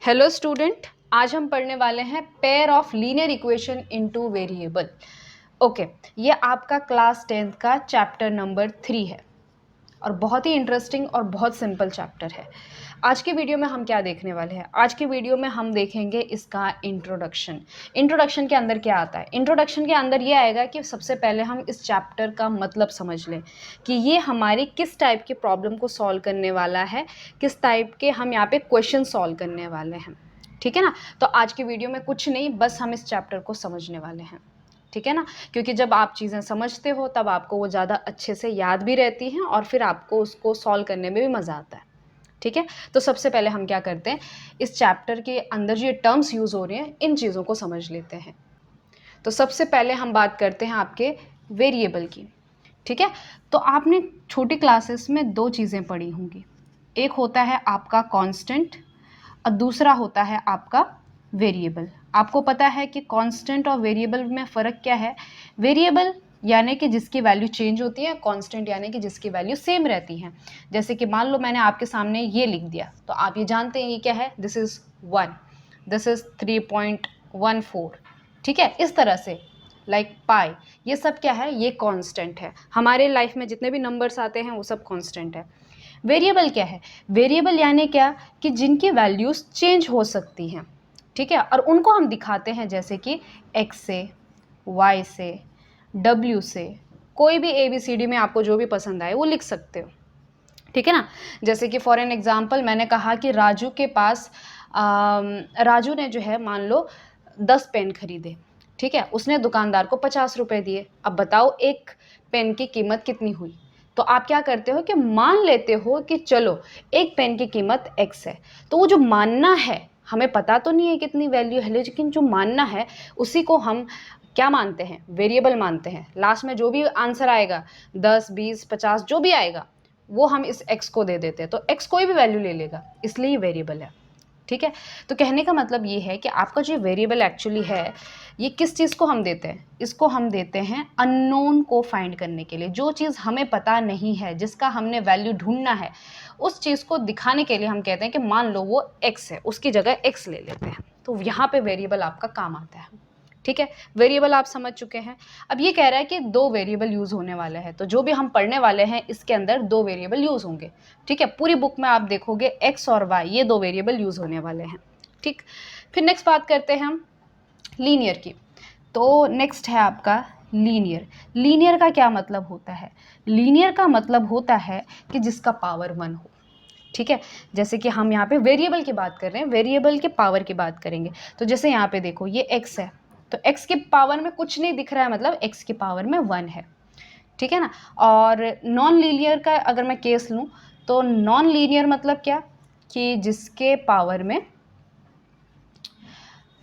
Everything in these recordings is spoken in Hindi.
हेलो स्टूडेंट, आज हम पढ़ने वाले हैं pair of linear equation into variable. Okay, ये आपका क्लास 10th का चैप्टर नंबर 3 है और बहुत ही इंटरेस्टिंग और बहुत सिंपल चैप्टर है। आज की वीडियो में हम क्या देखने वाले हैं? आज की वीडियो में हम देखेंगे इसका इंट्रोडक्शन। इंट्रोडक्शन के अंदर क्या आता है? इंट्रोडक्शन के अंदर ये आएगा कि सबसे पहले हम इस चैप्टर का मतलब समझ लें कि ये हमारी किस टाइप की प्रॉब्लम को सॉल्व करने वाला है, किस टाइप के हम यहाँ पे क्वेश्चन सॉल्व करने वाले हैं। ठीक है ना? तो आज की वीडियो में कुछ नहीं, बस हम इस चैप्टर को समझने वाले हैं। ठीक है ना? क्योंकि जब आप चीज़ें समझते हो तब आपको वो ज़्यादा अच्छे से याद भी रहती हैं और फिर आपको उसको सॉल्व करने में भी मज़ा आता है। ठीक है? तो सबसे पहले हम क्या करते हैं, इस चैप्टर के अंदर जो ये टर्म्स यूज़ हो रही हैं इन चीज़ों को समझ लेते हैं। तो सबसे पहले हम बात करते हैं आपके वेरिएबल की। ठीक है? तो आपने छोटी क्लासेस में दो चीज़ें पढ़ी होंगी। एक होता है आपका कांस्टेंट और दूसरा होता है आपका वेरिएबल। आपको पता है कि कांस्टेंट और वेरिएबल में फ़र्क क्या है? वेरिएबल यानी कि जिसकी वैल्यू चेंज होती है, कांस्टेंट यानी कि जिसकी वैल्यू सेम रहती है। जैसे कि मान लो मैंने आपके सामने ये लिख दिया, तो आप ये जानते हैं ये क्या है? This is 1, this is 3.14। ठीक है? इस तरह से लाइक पाई, ये सब क्या है? ये कांस्टेंट है। हमारे लाइफ में जितने भी नंबर्स आते हैं वो सब कांस्टेंट है। वेरिएबल क्या है? वेरिएबल यानी क्या कि जिनकी वैल्यूज़ चेंज हो सकती हैं। ठीक है? और उनको हम दिखाते हैं जैसे कि एक्स से, वाई से, डब्ल्यू से, कोई भी ABCD में आपको जो भी पसंद आए वो लिख सकते हो। ठीक है ना? जैसे कि फॉर एन एग्जाम्पल मैंने कहा कि राजू के पास राजू ने जो है मान लो 10 पेन खरीदे। ठीक है? उसने दुकानदार को 50 रुपये दिए। अब बताओ एक पेन की कीमत कितनी हुई? तो आप क्या करते हो कि मान लेते हो कि चलो एक पेन की कीमत x है। तो वो जो मानना है, हमें पता तो नहीं है कितनी वैल्यू है, लेकिन जो मानना है उसी को हम क्या मानते हैं? वेरिएबल मानते हैं। लास्ट में जो भी आंसर आएगा 10, 20, 50 जो भी आएगा वो हम इस x को दे देते हैं। तो x कोई भी वैल्यू ले लेगा, इसलिए वेरिएबल है। ठीक है? तो कहने का मतलब ये है कि आपका जो वेरिएबल एक्चुअली है, ये किस चीज़ को हम देते हैं? इसको हम देते हैं अननोन को फाइंड करने के लिए। जो चीज़ हमें पता नहीं है, जिसका हमने वैल्यू ढूंढना है, उस चीज़ को दिखाने के लिए हम कहते हैं कि मान लो वो x है, उसकी जगह x ले लेते हैं। तो यहाँ पे वेरिएबल आपका काम आता है। ठीक है? वेरिएबल आप समझ चुके हैं। अब ये कह रहा है कि दो वेरिएबल यूज़ होने वाले हैं, तो जो भी हम पढ़ने वाले हैं इसके अंदर दो वेरिएबल यूज़ होंगे। ठीक है? पूरी बुक में आप देखोगे x और y ये दो वेरिएबल यूज़ होने वाले हैं। ठीक, फिर नेक्स्ट बात करते हैं हम लीनियर की। तो नेक्स्ट है आपका लीनियर। लीनियर का क्या मतलब होता है? लीनियर का मतलब होता है कि जिसका पावर 1 हो। ठीक है? जैसे कि हम यहाँ पे वेरिएबल की बात कर रहे हैं, वेरिएबल के पावर की बात करेंगे। तो जैसे यहाँ पे देखो ये x है, तो x के पावर में कुछ नहीं दिख रहा है, मतलब x के पावर में 1 है। ठीक है ना? और नॉन लीनियर का अगर मैं केस लूँ, तो नॉन लीनियर मतलब क्या कि जिसके पावर में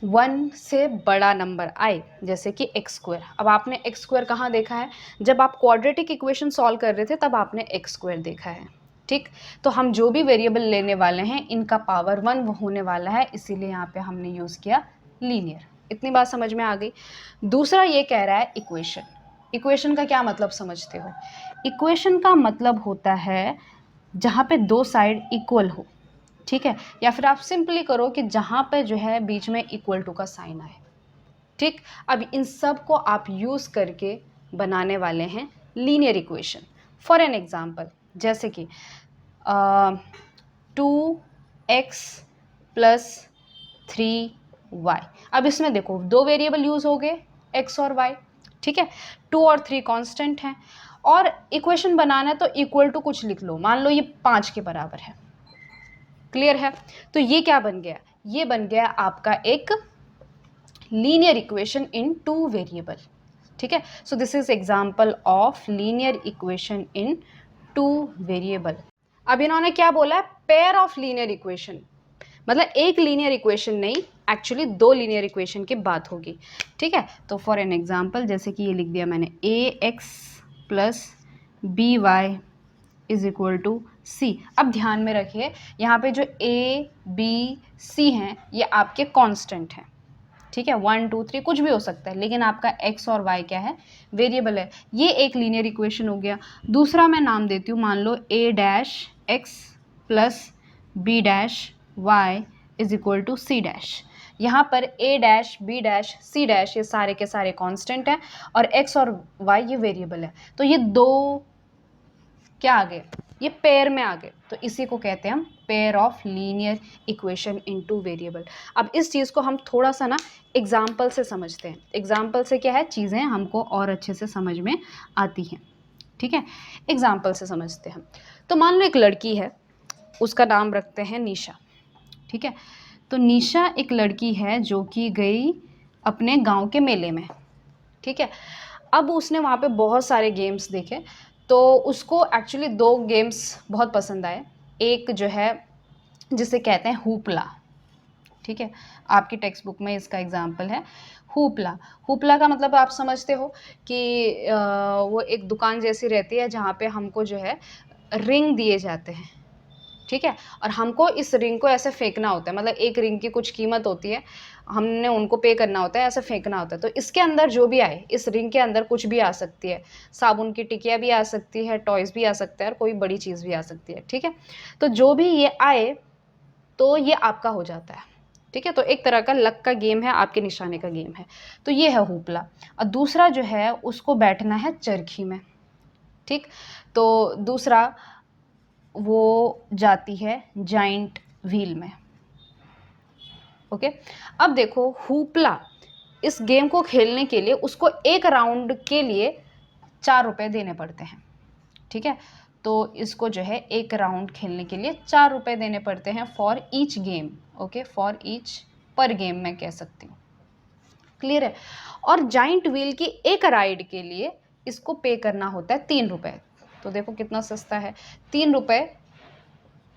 1 से बड़ा नंबर आए, जैसे कि एक्स स्क्वायर। अब आपने एक्स स्क्वायर कहाँ देखा है? जब आप क्वाड्रेटिक इक्वेशन सॉल्व कर रहे थे तब आपने एक्स स्क्वायर देखा है। ठीक, तो हम जो भी वेरिएबल लेने वाले हैं इनका पावर 1 होने वाला है, इसीलिए यहाँ पे हमने यूज़ किया लीनियर। इतनी बात समझ में आ गई। दूसरा ये कह रहा है इक्वेशन। इक्वेशन का क्या मतलब समझते हो? इक्वेशन का मतलब होता है जहाँ पे दो साइड इक्वल हो। ठीक है? या फिर आप सिंपली करो कि जहाँ पे जो है बीच में इक्वल टू का साइन आए। ठीक, अब इन सब को आप यूज़ करके बनाने वाले हैं linear equation. For an example जैसे कि 2x प्लस 3y। अब इसमें देखो दो वेरिएबल यूज़ हो गए x और y। ठीक है? 2 और 3 कांस्टेंट हैं और इक्वेशन बनाना है तो इक्वल टू कुछ लिख लो, मान लो ये 5 के बराबर है। क्लियर है? तो ये क्या बन गया? ये बन गया आपका एक linear equation in two variable. ठीक है? So this is example of linear equation in two variable. अब इन्होंने क्या बोला है? पेयर ऑफ लीनियर इक्वेशन, मतलब एक लीनियर इक्वेशन नहीं, एक्चुअली दो लीनियर इक्वेशन की बात होगी। ठीक है? तो फॉर एन एग्जांपल जैसे कि ये लिख दिया मैंने ax plus by is equal to C. अब ध्यान में रखिए यहाँ पे जो ए बी सी हैं ये आपके कांस्टेंट हैं। ठीक है? 1 2 3 कुछ भी हो सकता है, लेकिन आपका x और y क्या है? वेरिएबल है। ये एक लीनियर इक्वेशन हो गया। दूसरा मैं नाम देती हूँ, मान लो a dash X plus b dash Y is equal to C dash. यहाँ पर A dash, B dash, C dash ये सारे के सारे कांस्टेंट हैं और एक्स और वाई ये वेरिएबल है। तो ये दो क्या आ गए, ये पेयर में आ गए, तो इसी को कहते हैं हम pair of linear equation into variable. अब इस चीज़ को हम थोड़ा सा ना एग्जाम्पल से समझते हैं। एग्जाम्पल से क्या है, चीज़ें हमको और अच्छे से समझ में आती हैं। ठीक है, एग्जाम्पल से समझते हैं। तो मान लो एक लड़की है, उसका नाम रखते हैं निशा। ठीक है, तो निशा एक लड़की है जो कि गई अपने गांव के मेले में। ठीक है, अब उसने वहाँ पे बहुत सारे गेम्स देखे, तो उसको एक्चुअली दो गेम्स बहुत पसंद आए। एक जो है जिसे कहते हैं हुपला। ठीक है, आपकी टेक्स्ट बुक में इसका एग्जाम्पल है हुपला। हुपला का मतलब आप समझते हो कि वो एक दुकान जैसी रहती है जहाँ पे हमको जो है रिंग दिए जाते हैं। ठीक है, और हमको इस रिंग को ऐसे फेंकना होता है, मतलब एक रिंग की कुछ कीमत होती है, हमने उनको पे करना होता है, ऐसे फेंकना होता है। तो इसके अंदर जो भी आए, इस रिंग के अंदर कुछ भी आ सकती है, साबुन की टिकिया भी आ सकती है, टॉयज़ भी आ सकता है और कोई बड़ी चीज़ भी आ सकती है। ठीक है, तो जो भी ये आए तो ये आपका हो जाता है। ठीक है, तो एक तरह का लक का गेम है, आपके निशाने का गेम है। तो ये है हुपला। और दूसरा जो है उसको बैठना है चरखी में। ठीक, तो दूसरा वो जाती है जाइंट व्हील में। ओके, अब देखो हुपला, इस गेम को खेलने के लिए उसको एक राउंड के लिए 4 रुपए देने पड़ते हैं। ठीक है, तो इसको जो है एक राउंड खेलने के लिए 4 रुपए देने पड़ते हैं for each game. Okay, for each, पर गेम मैं कह सकती हूँ। क्लियर है। और जाइंट व्हील की एक राइड के लिए इसको पे करना होता है 3 रुपए। तो देखो कितना सस्ता है, 3 रुपए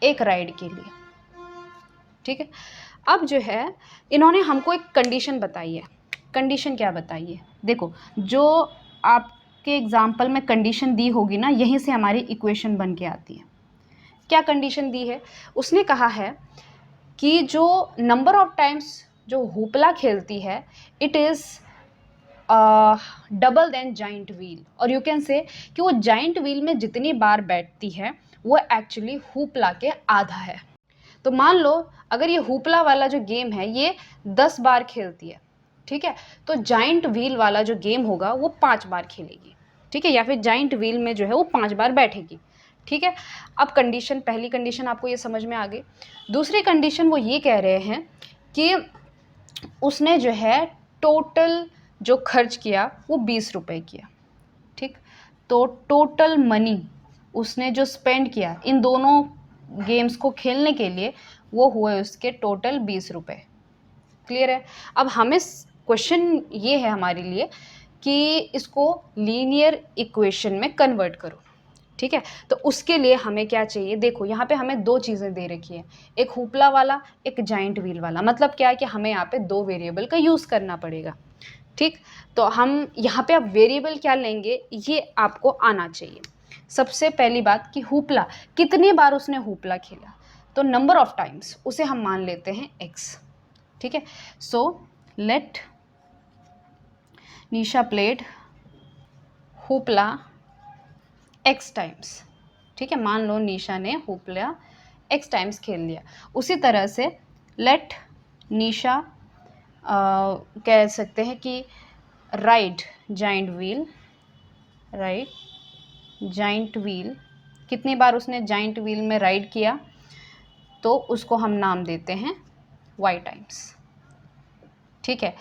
एक राइड के लिए। ठीक है, अब जो है इन्होंने हमको एक कंडीशन बताई है। कंडीशन क्या बताई है, देखो जो आपके एग्जाम्पल में कंडीशन दी होगी ना, यहीं से हमारी इक्वेशन बन के आती है। क्या कंडीशन दी है, उसने कहा है कि जो नंबर ऑफ टाइम्स जो हुपला खेलती है it is double then giant wheel, और यू कैन से कि वो जाइंट व्हील में जितनी बार बैठती है वो एक्चुअली हुपला के आधा है। तो मान लो अगर ये हुपला वाला जो गेम है ये 10 बार खेलती है, ठीक है, तो जाइंट व्हील वाला जो गेम होगा वो 5 बार खेलेगी। ठीक है, या फिर जाइंट व्हील में जो है वो 5 बार बैठेगी। ठीक है, अब कंडीशन, पहली कंडीशन आपको ये समझ में आ गई। दूसरी कंडीशन वो ये कह रहे हैं कि उसने जो है टोटल जो खर्च किया वो 20 रुपए किया। ठीक, तो टोटल मनी उसने जो स्पेंड किया इन दोनों गेम्स को खेलने के लिए वो हुए उसके टोटल 20 रुपए। क्लियर है। अब हमें क्वेश्चन ये है हमारे लिए कि इसको लीनियर इक्वेशन में कन्वर्ट करो। ठीक है, तो उसके लिए हमें क्या चाहिए, देखो यहाँ पे हमें दो चीज़ें दे रखी है, एक हुपला वाला, एक जाइंट व्हील वाला। मतलब क्या है कि हमें यहाँ पे दो वेरिएबल का यूज़ करना पड़ेगा। ठीक, तो हम यहाँ पे अब वेरिएबल क्या लेंगे ये आपको आना चाहिए। सबसे पहली बात कि हुपला, कितनी बार उसने हुपला खेला, तो नंबर ऑफ टाइम्स उसे हम मान लेते हैं x। ठीक है, सो लेट निशा प्लेड हुपला x टाइम्स। ठीक है, मान लो निशा ने हुपला x टाइम्स खेल लिया। उसी तरह से लेट निशा कह सकते हैं कि ride giant wheel, ride giant wheel, कितनी बार उसने जाइंट व्हील में राइड किया, तो उसको हम नाम देते हैं y टाइम्स। ठीक है,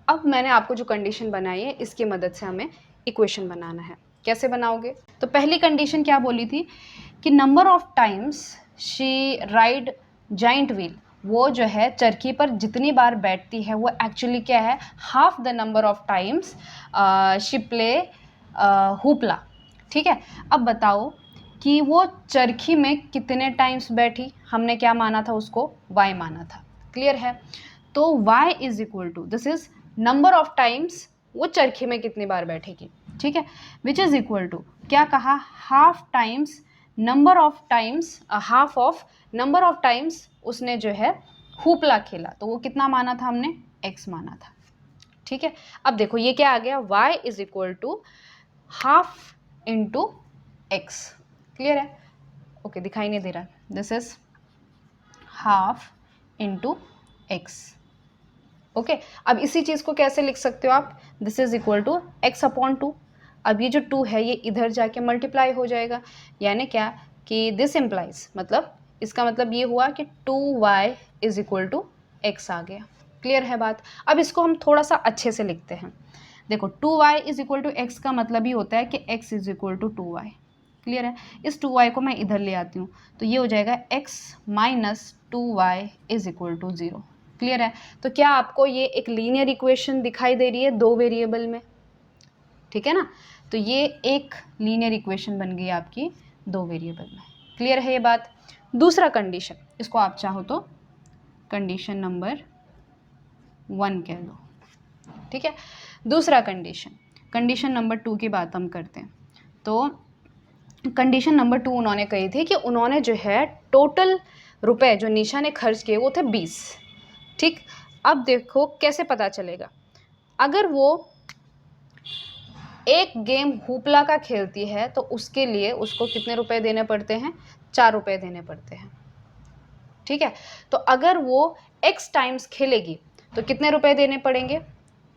अब मैंने आपको जो कंडीशन बनाई है इसकी मदद से हमें इक्वेशन बनाना है। कैसे बनाओगे, तो पहली कंडीशन क्या बोली थी कि number of times she ride giant wheel, वो जो है चरखी पर जितनी बार बैठती है वो एक्चुअली क्या है, half the number of times she play hoopla. ठीक है, अब बताओ कि वो चरखी में कितने टाइम्स बैठी, हमने क्या माना था उसको, y माना था। क्लियर है, तो y is equal to, this is number of times वो चरखी में कितनी बार बैठेगी। ठीक है, विच इज इक्वल टू क्या कहा, half times number of times, half of number of times उसने जो है हुपला खेला, तो वो कितना माना था हमने, x माना था। ठीक है, अब देखो ये क्या आ गया, y is equal to half into x. Clear है, ओके, दिखाई नहीं दे रहा, this is half into x. Okay, अब इसी चीज़ को कैसे लिख सकते हो आप, this is equal to x upon two. अब ये जो 2 है ये इधर जाके मल्टीप्लाई हो जाएगा, यानी क्या कि दिस इम्प्लाइज, मतलब इसका मतलब ये हुआ कि 2y is equal to X आ गया। क्लियर है बात। अब इसको हम थोड़ा सा अच्छे से लिखते हैं। देखो 2y is equal to x का मतलब ही होता है कि x is equal to 2y। Clear है। इस 2y को मैं इधर ले आती हूँ तो ये हो जाएगा x minus 2y is equal to 0। Clear है। तो क्या आपको ये एक लीनियर इक्वेशन दिखाई दे रही है दो वेरिएबल में, ठीक है ना। तो ये एक लीनियर इक्वेशन बन गई आपकी दो वेरिएबल में। क्लियर है ये बात। दूसरा कंडीशन, इसको आप चाहो तो कंडीशन नंबर 1 कह दो, ठीक है। दूसरा कंडीशन नंबर 2 की बात हम करते हैं। तो कंडीशन नंबर 2 उन्होंने कही थी कि उन्होंने जो है टोटल रुपए जो निशा ने खर्च किए वो थे 20। ठीक, अब देखो कैसे पता चलेगा। अगर वो एक गेम हुपला का खेलती है तो उसके लिए उसको कितने रुपए देने पड़ते हैं, 4 रुपए देने पड़ते हैं। ठीक है, तो अगर वो x टाइम्स खेलेगी तो कितने रुपए देने पड़ेंगे,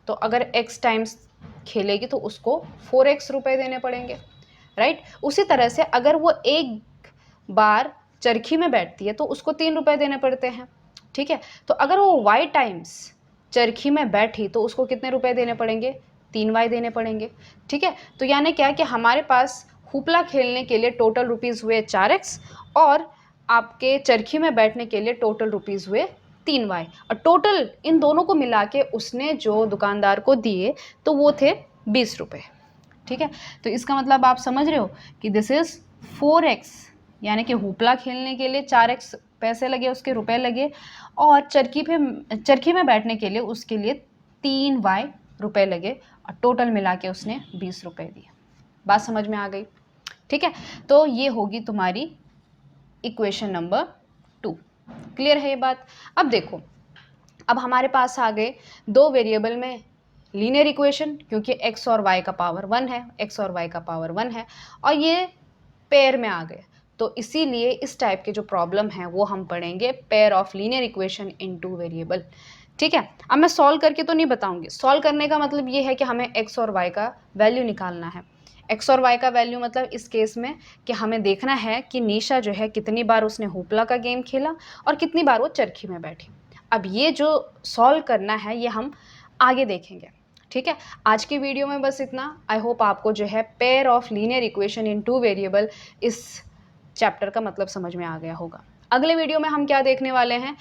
तो अगर x टाइम्स खेलेगी तो उसको 4x रुपए देने पड़ेंगे, राइट। उसी तरह से अगर वो एक बार चरखी में बैठती है तो उसको 3 रुपए देने पड़ते हैं। ठीक है, तो अगर वो y टाइम्स चरखी में बैठी तो उसको कितने रुपए देने पड़ेंगे, 3y देने पड़ेंगे। ठीक है, तो यानी क्या कि हमारे पास हुपला खेलने के लिए टोटल रुपीज़ हुए 4x और आपके चरखी में बैठने के लिए टोटल रुपीज़ हुए 3y, और टोटल इन दोनों को मिला के उसने जो दुकानदार को दिए तो वो थे 20 रुपये। ठीक है, तो इसका मतलब आप समझ रहे हो कि दिस इज़ 4x, यानी कि हुपला खेलने के लिए 4x पैसे लगे, उसके रुपए लगे, और चरखी में बैठने के लिए उसके लिए 3y रुपए लगे, और टोटल मिला के उसने 20 रुपए दिए। बात समझ में आ गई। ठीक है, तो ये होगी तुम्हारी इक्वेशन नंबर 2। क्लियर है ये बात। अब देखो, अब हमारे पास आ गए दो वेरिएबल में लीनियर इक्वेशन, क्योंकि x और y का पावर 1 है, x और y का पावर 1 है, और ये पेयर में आ गए, तो इसीलिए इस टाइप के जो प्रॉब्लम है वो हम पढ़ेंगे pair of linear equation in two variable. ठीक है, अब मैं सॉल्व करके तो नहीं बताऊंगी, सॉल्व करने का मतलब ये है कि हमें x और y का वैल्यू निकालना है। x और y का वैल्यू मतलब इस केस में कि हमें देखना है कि निशा जो है कितनी बार उसने हुपला का गेम खेला और कितनी बार वो चरखी में बैठी। अब ये जो सॉल्व करना है ये हम आगे देखेंगे। ठीक है, आज की वीडियो में बस इतना। आई होप आपको जो है pair of linear equation in two variable इस चैप्टर का मतलब समझ में आ गया होगा। अगले वीडियो में हम क्या देखने वाले हैं,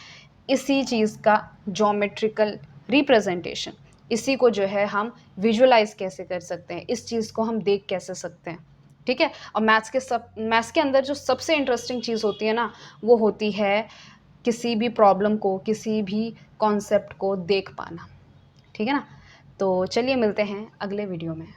इसी चीज़ का ज्योमेट्रिकल रिप्रेजेंटेशन, इसी को जो है हम विजुअलाइज कैसे कर सकते हैं, इस चीज़ को हम देख कैसे सकते हैं। ठीक है, और मैथ्स के अंदर जो सबसे इंटरेस्टिंग चीज़ होती है ना, वो होती है किसी भी प्रॉब्लम को, किसी भी कॉन्सेप्ट को देख पाना। ठीक है ना, तो चलिए मिलते हैं अगले वीडियो में।